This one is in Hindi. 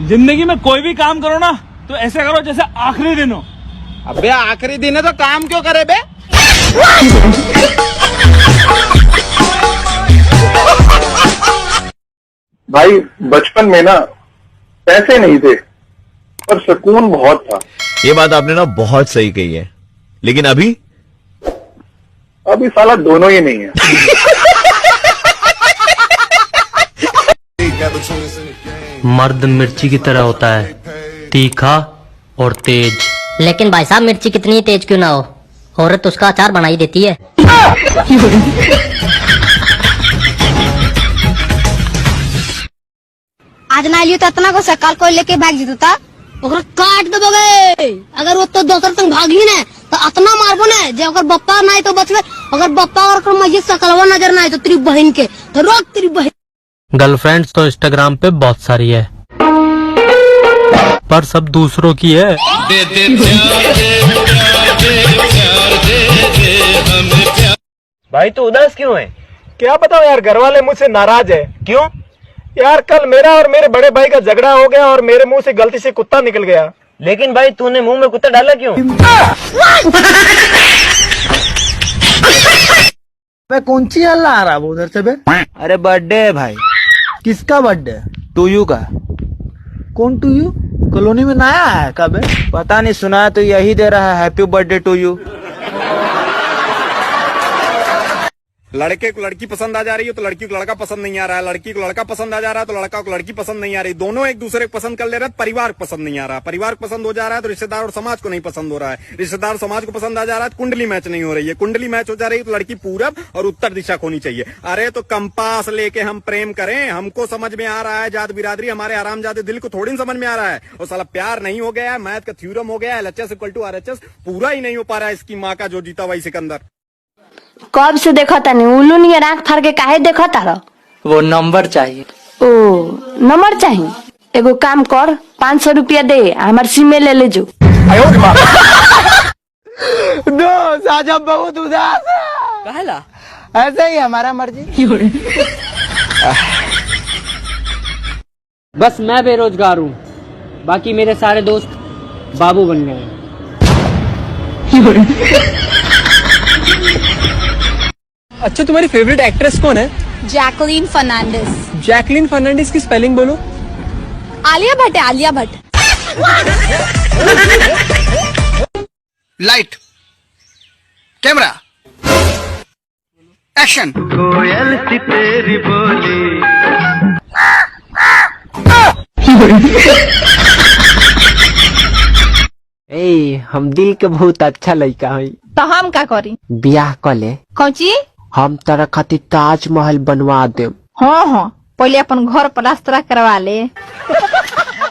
जिंदगी में कोई भी काम करो ना तो ऐसे करो जैसे आखिरी दिन हो। अबे आखिरी दिन है तो काम क्यों करे बे? भाई बचपन में ना पैसे नहीं थे पर सुकून बहुत था। ये बात आपने ना बहुत सही कही है, लेकिन अभी साला दोनों ही नहीं है। मर्द मिर्ची की तरह होता है, तीखा और तेज। लेकिन भाई साहब मिर्ची कितनी तेज क्यों ना हो, औरत उसका अचार बना ही देती है। आज ना लियो तो इतना को सकाल को लेके भाग जीतो था ओकरा काट देबोगे। अगर वो तो दोसर संग भागी ना तो इतना मारबो ना जे अगर बप्पा नहीं तो बचबे। अगर बप्पा और मस्जिद सकलवा नजर ना आए तो तेरी बहन के तो रोक तेरी बहन। गर्लफ्रेंड्स तो इंस्टाग्राम पे बहुत सारी है, पर सब दूसरों की है। भाई तू उदास क्यों है? क्या बताओ यार, घर वाले मुझसे नाराज है। क्यों? यार कल मेरा और मेरे बड़े भाई का झगड़ा हो गया और मेरे मुंह से गलती से कुत्ता निकल गया। लेकिन भाई तूने मुंह में कुत्ता डाला क्यों? कौन सी हल्ला आ रहा है उधर से बे? अरे बर्थडे है भाई। किसका बर्थडे? टूयू का। कौन टू यू? कॉलोनी में नया है कब? पता नहीं, सुना है तो यही दे रहा है, हैप्पी बर्थडे टू यू। लड़के को लड़की पसंद आ जा रही है तो लड़की को लड़का पसंद नहीं आ रहा है, लड़की को लड़का पसंद आ जा रहा है तो लड़का को लड़की पसंद नहीं आ रही। दोनों एक दूसरे को पसंद कर ले रहे हैं, परिवार को पसंद नहीं आ रहा। परिवार को पसंद हो जा रहा है तो रिश्तेदार और समाज को नहीं पसंद हो रहा है। रिश्तेदार समाज को पसंद आ जा रहा है तो कुंडली मैच नहीं हो रही है। कुंडली मैच हो जा रही है तो लड़की पूरब और उत्तर दिशा को होनी चाहिए। अरे तो कंपास लेके हम प्रेम करें, हमको समझ में आ रहा है जात बिरादरी, हमारे आरामजादे दिल को थोड़ी समझ में आ रहा है। और साला प्यार नहीं हो गया है, मैथ का थ्योरम हो गया है, LHS = RHS पूरा ही नहीं हो पा रहा है। इसकी माँ का जो जीता वही सिकंदर। कब से देखा था नहीं उल्लू नहीं आंख फाड़ के काहे देखा था? वो नंबर चाहिए। ओ नंबर चाहिए? एगो काम कर 500 रुपया दे हमार सिम में ले जो। दोस्त आज हम बहुत उदास है। कहला ऐसे ही हमारा मर्जी। बस मैं बेरोजगार हूँ, बाकी मेरे सारे दोस्त बाबू बन गए हैं। अच्छा तुम्हारी फेवरेट एक्ट्रेस कौन है? जैकलीन फर्नांडिस। जैकलीन फर्नांडिस की स्पेलिंग बोलो। आलिया भट्ट है, Alia Bhatt. Light, camera, action. कोयल सी तेरी बोली। हम दिल के बहुत अच्छा लड़का है, तो हम का करी? ब्याह कर ले। कौची? हम तेरा खातिर ताजमहल बनवा दे। हाँ पहले अपन घर प्लास्टर करवा ले।